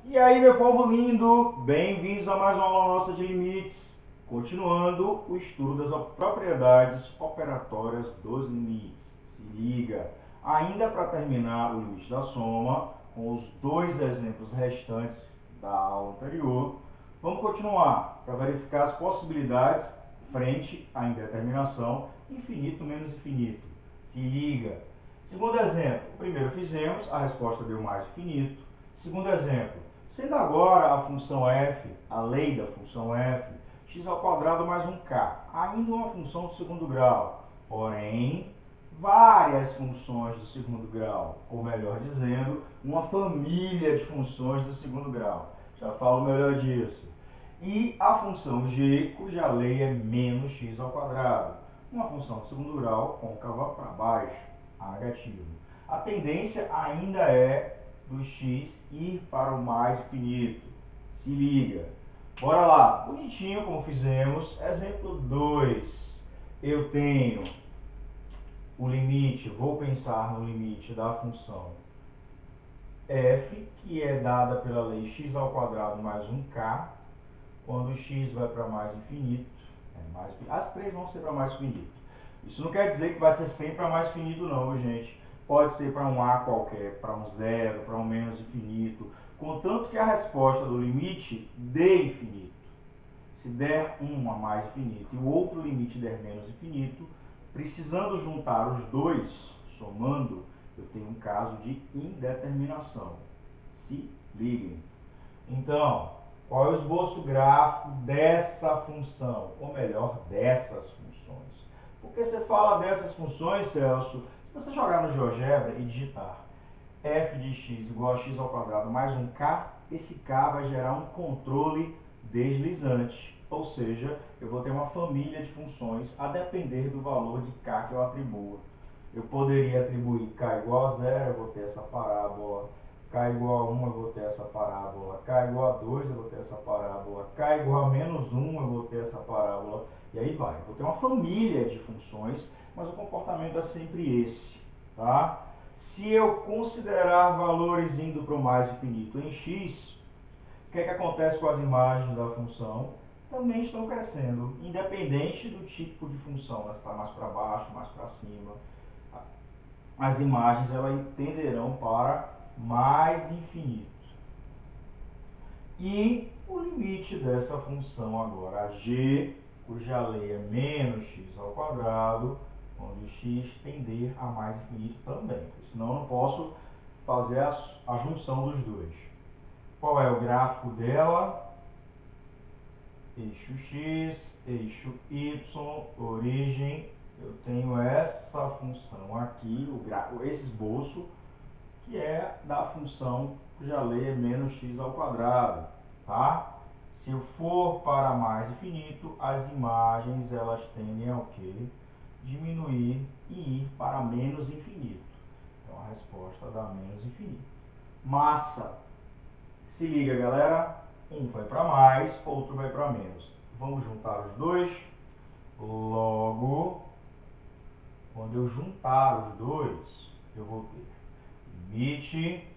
E aí, meu povo lindo, bem-vindos a mais uma aula nossa de limites, continuando o estudo das propriedades operatórias dos limites. Se liga, ainda para terminar o limite da soma, com os dois exemplos restantes da aula anterior, vamos continuar para verificar as possibilidades frente à indeterminação infinito menos infinito. Se liga. Segundo exemplo, o primeiro fizemos, a resposta deu mais infinito. Segundo exemplo, sendo agora a função f, a lei da função f, x ao quadrado mais um k, ainda uma função do segundo grau, porém, várias funções do segundo grau, ou melhor dizendo, uma família de funções do segundo grau. Já falo melhor disso. E a função g, cuja lei é menos x ao quadrado, uma função de segundo grau côncava para baixo, a negativo. A tendência ainda é do x ir para o mais infinito. Se liga. Bora lá. Bonitinho como fizemos. Exemplo 2. Eu tenho o limite, vou pensar no limite da função f, que é dada pela lei x ao quadrado mais um k, quando x vai para mais infinito. As três vão ser para mais infinito. Isso não quer dizer que vai ser sempre para mais infinito não, gente. Pode ser para um a qualquer, para um zero, para um menos infinito, contanto que a resposta do limite dê infinito. Se der um a mais infinito e o outro limite der menos infinito, precisando juntar os dois, somando, eu tenho um caso de indeterminação. Se liguem. Então, qual é o esboço gráfico dessa função? Ou melhor, dessas funções. Por que você fala dessas funções, Celso? Se você jogar no GeoGebra e digitar f de x igual a x ao quadrado mais um k, esse k vai gerar um controle deslizante. Ou seja, eu vou ter uma família de funções a depender do valor de k que eu atribua. Eu poderia atribuir k igual a 0, eu vou ter essa parábola. K igual a 1, eu vou ter essa parábola. K igual a 2, eu vou ter essa parábola. K igual a menos 1, eu vou ter essa parábola. E aí vai. Eu vou ter uma família de funções, mas o comportamento é sempre esse. Tá? Se eu considerar valores indo para o mais infinito em x, o que acontece com as imagens da função? Também estão crescendo, independente do tipo de função. Ela está mais para baixo, mais para cima. As imagens elas tenderão para mais infinito. E o limite dessa função agora, a g, cuja lei é menos x ao quadrado, quando x tender a mais infinito também. Senão eu não posso fazer a junção dos dois. Qual é o gráfico dela? Eixo x, eixo y, origem. Eu tenho essa função aqui, esse esboço, que é da função cuja lei é menos x ao quadrado, tá? Se eu for para mais infinito, as imagens elas tendem a o quê? Diminuir e ir para menos infinito. Então a resposta dá menos infinito. Massa. Se liga, galera. Um vai para mais, outro vai para menos. Vamos juntar os dois. Logo, quando eu juntar os dois, eu vou ter limite.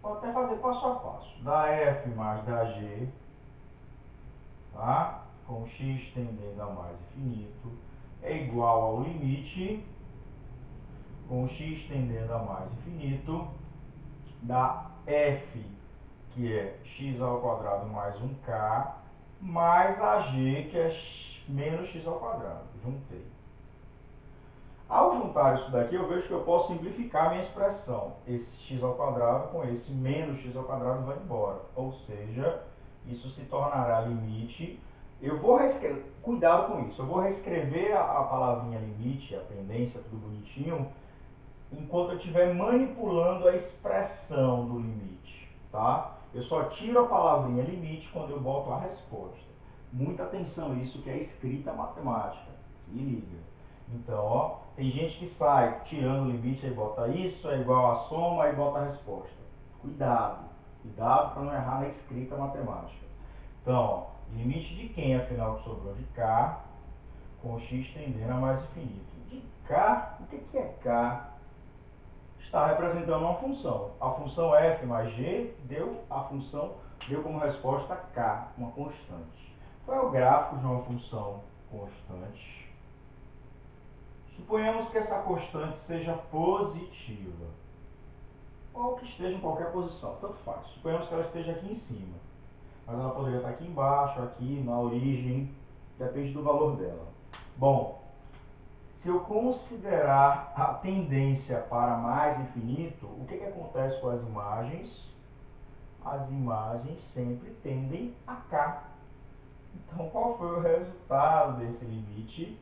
Vou até fazer passo a passo. Da f mais da g, tá? Com x tendendo a mais infinito, é igual ao limite, com x tendendo a mais infinito, da f, que é x ao quadrado mais um k, mais a g, que é menos x ao quadrado. Juntei. Ao juntar isso daqui, eu vejo que eu posso simplificar a minha expressão. Esse x ao quadrado com esse menos x ao quadrado vai embora. Ou seja, isso se tornará limite. Eu vou reescrever, cuidado com isso, eu vou reescrever a palavrinha limite, a pendência, tudo bonitinho, enquanto eu estiver manipulando a expressão do limite, tá? Eu só tiro a palavrinha limite quando eu boto a resposta. Muita atenção isso que é escrita matemática. Se liga. Então, ó, tem gente que sai tirando o limite, aí bota isso, é igual a soma, aí bota a resposta. Cuidado. Cuidado para não errar na escrita matemática. Então, ó, limite de quem, afinal, que sobrou? De k, com x tendendo a mais infinito. De k, o que é k? está representando uma função. A função f mais g deu como resposta k, uma constante. Qual é o gráfico de uma função constante? Suponhamos que essa constante seja positiva, ou que esteja em qualquer posição, tanto faz. Suponhamos que ela esteja aqui em cima, mas ela poderia estar aqui embaixo, aqui na origem, depende do valor dela. Bom, se eu considerar a tendência para mais infinito, o que acontece com as imagens? As imagens sempre tendem a cá. Então, qual foi o resultado desse limite?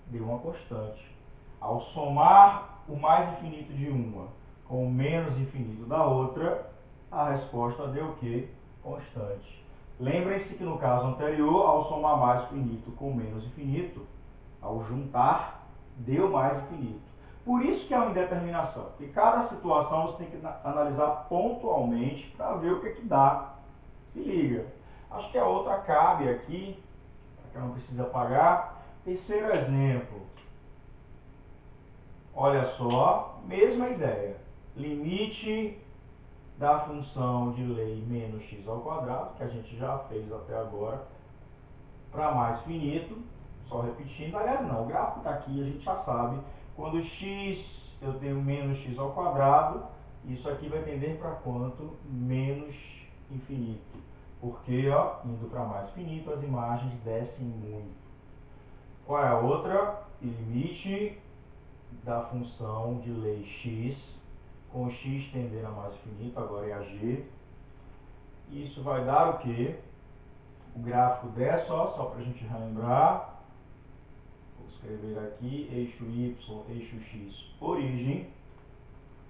Deu uma constante. Ao somar o mais infinito de uma com o menos infinito da outra, a resposta deu o quê? Constante. Lembrem-se que no caso anterior, ao somar mais infinito com menos infinito, ao juntar, deu mais infinito. Por isso que é uma indeterminação, porque cada situação você tem que analisar pontualmente para ver o que dá. Se liga. Acho que a outra cabe aqui, para que não precise apagar. Terceiro exemplo. Olha só, mesma ideia. Limite da função de lei menos x ao quadrado, que a gente já fez até agora, para mais infinito. Só repetindo, aliás não, o gráfico está aqui, a gente já sabe. Quando x eu tenho menos x ao quadrado, isso aqui vai tender para quanto? Menos infinito. Porque, ó, indo para mais infinito, as imagens descem muito. Qual é a outra? Limite da função de lei x, com x tendendo a mais infinito, agora é a g. Isso vai dar o quê? O gráfico desce, ó, só para a gente relembrar. Vou escrever aqui, eixo y, eixo x, origem.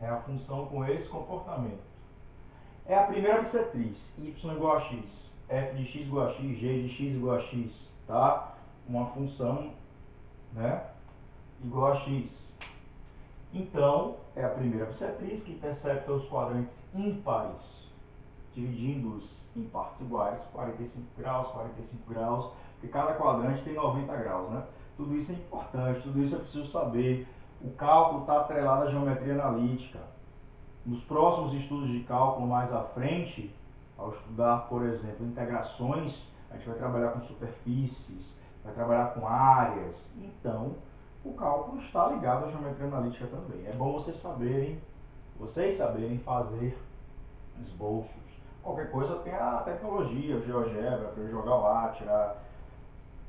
É a função com esse comportamento. É a primeira bissetriz, y igual a x, f de x igual a x, g de x igual a x, tá? Uma função, né, igual a x. Então, é a primeira bissetriz que intercepta os quadrantes ímpares, dividindo-os em partes iguais, 45 graus, porque cada quadrante tem 90 graus, né? Tudo isso é importante, tudo isso é preciso saber. O cálculo está atrelado à geometria analítica. Nos próximos estudos de cálculo mais à frente, ao estudar, por exemplo, integrações, a gente vai trabalhar com superfícies, vai trabalhar com áreas. Então, o cálculo está ligado à geometria analítica também. É bom vocês saberem fazer esboços. Qualquer coisa tem a tecnologia, o GeoGebra, para eu jogar lá,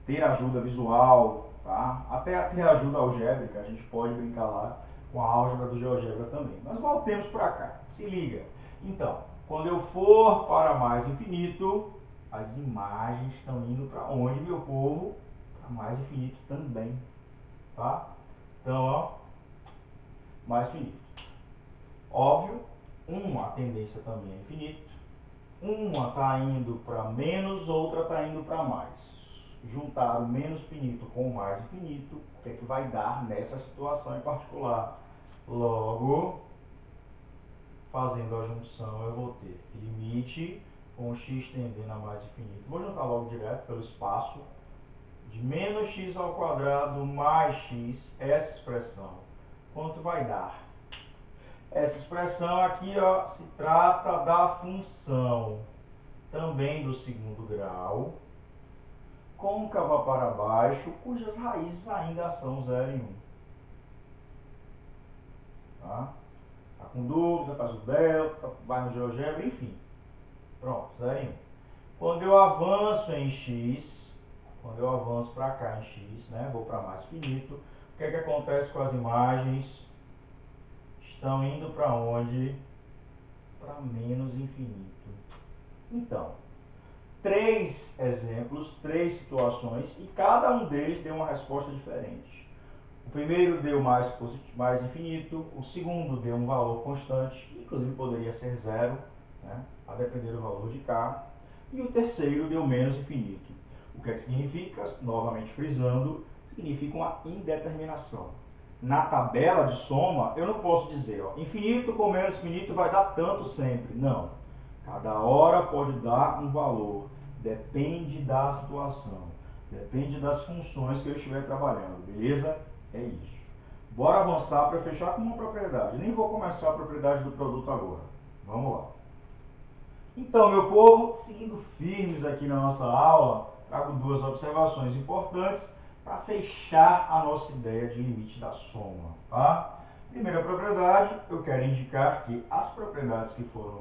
ter ajuda visual, tá? Até ter ajuda algébrica, a gente pode brincar lá com a álgebra do GeoGebra também. Mas voltemos para cá, se liga. Então, quando eu for para mais infinito, as imagens estão indo para onde, meu povo? Para mais infinito também, tá? Então, ó, mais infinito. Óbvio, uma tendência também é infinito. Uma está indo para menos, outra está indo para mais. Juntar o menos infinito com o mais infinito, o que é que vai dar nessa situação em particular? Logo, fazendo a junção, eu vou ter limite com x tendendo a mais infinito. Vou juntar logo direto pelo espaço. De menos x ao quadrado mais x, essa expressão, quanto vai dar? Essa expressão aqui, ó, se trata da função também do segundo grau, côncava para baixo, cujas raízes ainda são 0 e 1. Tá? Tá com dúvida, faz o delta, vai no GeoGebra, enfim. Pronto, 0 e 1. Quando eu avanço em x, quando eu avanço para cá em x, né, vou para mais infinito, o que é que acontece com as imagens? Estão indo para onde? Para menos infinito. Então, 3 exemplos, 3 situações, e cada um deles deu uma resposta diferente. O primeiro deu mais infinito, o segundo deu um valor constante, inclusive poderia ser 0, né, a depender do valor de k, e o terceiro deu menos infinito. O que é que significa? Novamente frisando, significa uma indeterminação. Na tabela de soma, eu não posso dizer, ó, infinito com menos infinito vai dar tanto sempre. Não. Cada hora pode dar um valor. Depende da situação. Depende das funções que eu estiver trabalhando. Beleza? É isso. Bora avançar para fechar com uma propriedade. Nem vou começar a propriedade do produto agora. Vamos lá. Então, meu povo, seguindo firmes aqui na nossa aula, trago duas observações importantes para fechar a nossa ideia de limite da soma, tá? Primeira propriedade, eu quero indicar que as propriedades que foram...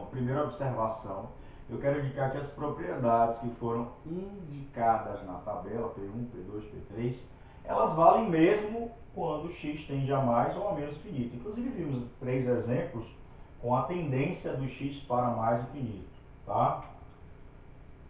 Primeira observação, eu quero indicar que as propriedades que foram indicadas na tabela, P1, P2, P3, elas valem mesmo quando x tende a mais ou a menos infinito. Inclusive, vimos 3 exemplos com a tendência do x para mais infinito, tá?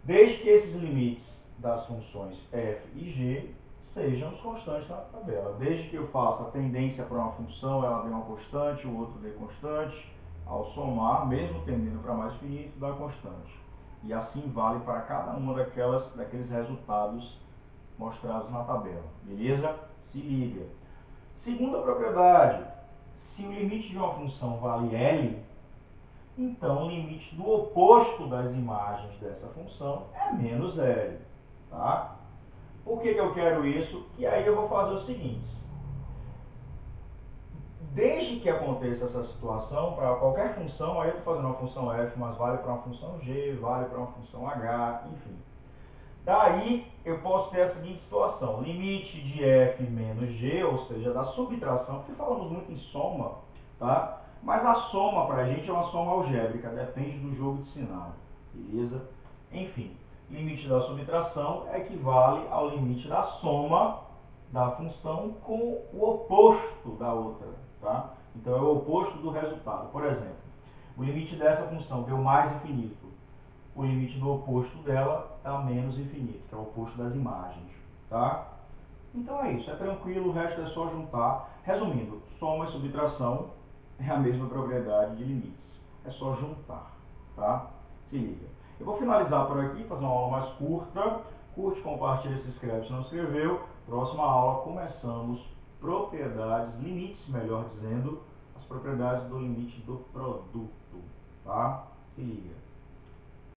Desde que esses limites das funções f e g sejam os constantes na tabela. Desde que eu faça a tendência para uma função, ela dê uma constante, o outro dê constante, ao somar, mesmo tendendo para mais infinito, dá constante. E assim vale para cada uma daqueles resultados mostrados na tabela. Beleza? Se liga. Segunda propriedade, se o limite de uma função vale L, então o limite do oposto das imagens dessa função é menos L. Tá? Por que eu quero isso? Que aí eu vou fazer o seguinte. Desde que aconteça essa situação, para qualquer função, aí eu estou fazendo uma função f, mas vale para uma função g, vale para uma função h, enfim. Daí eu posso ter a seguinte situação, limite de f menos g, ou seja, da subtração, porque falamos muito em soma, tá? Mas a soma para a gente é uma soma algébrica, depende do jogo de sinal, beleza? Enfim, limite da subtração equivale ao limite da soma da função com o oposto da outra, tá? Então é o oposto do resultado. Por exemplo, o limite dessa função deu mais infinito. O limite do oposto dela está menos infinito, que é o oposto das imagens, tá? Então é isso, é tranquilo, o resto é só juntar. Resumindo, soma e subtração é a mesma propriedade de limites, é só juntar, tá? Se liga. Eu vou finalizar por aqui, fazer uma aula mais curta. Curte, compartilha, se inscreve se não inscreveu. Próxima aula começamos propriedades, limites, melhor dizendo, as propriedades do limite do produto, tá? Se liga.